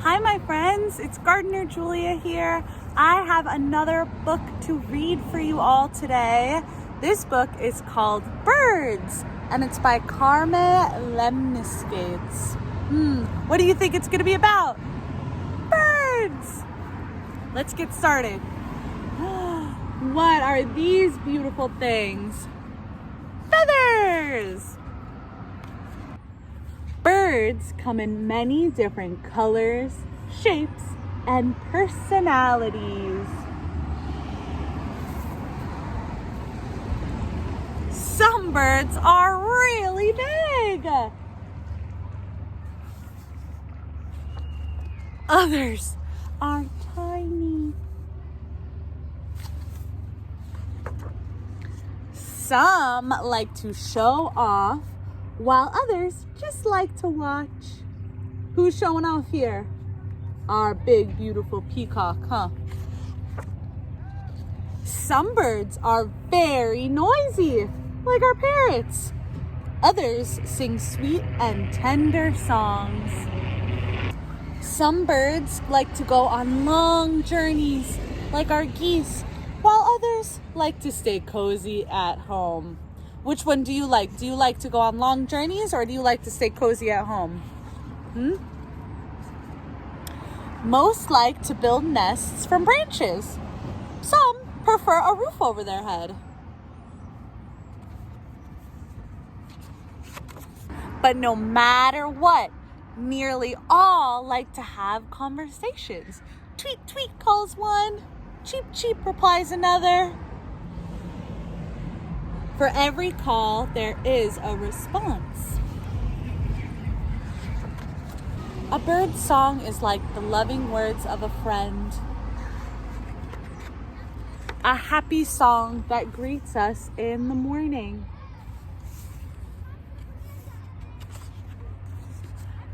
Hi my friends, it's Gardener Julia here. I have another book to read for you all today. This book is called Birds and it's by Carme Lemniscates. What do you think it's gonna be about? Birds! Let's get started. What are these beautiful things? Feathers! Birds come in many different colors, shapes, and personalities. Some birds are really big. Others are tiny. Some like to show off, while others just like to watch. Who's showing off here? Our big, beautiful peacock, huh? Some birds are very noisy, like our parrots. Others sing sweet and tender songs. Some birds like to go on long journeys, like our geese, while others like to stay cozy at home. Which one do you like? Do you like to go on long journeys or do you like to stay cozy at home? Most like to build nests from branches. Some prefer a roof over their head. But no matter what, nearly all like to have conversations. Tweet, tweet calls one. Cheep, cheep replies another. For every call, there is a response. A bird's song is like the loving words of a friend. A happy song that greets us in the morning.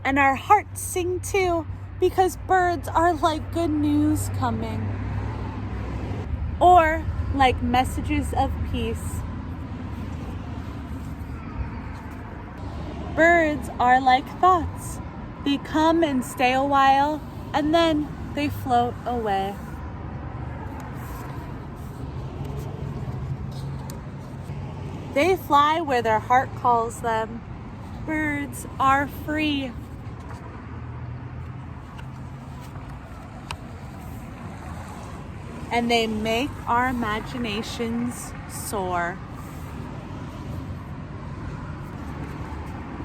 And our hearts sing too, because birds are like good news coming. Or like messages of peace. Birds are like thoughts. They come and stay a while, and then they float away. They fly where their heart calls them. Birds are free. And they make our imaginations soar.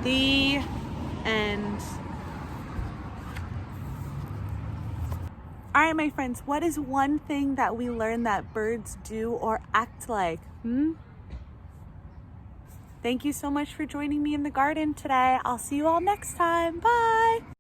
The end. All right, my friends, what is one thing that we learned that birds do or act like? Thank you so much for joining me in the garden today. I'll see you all next time. Bye.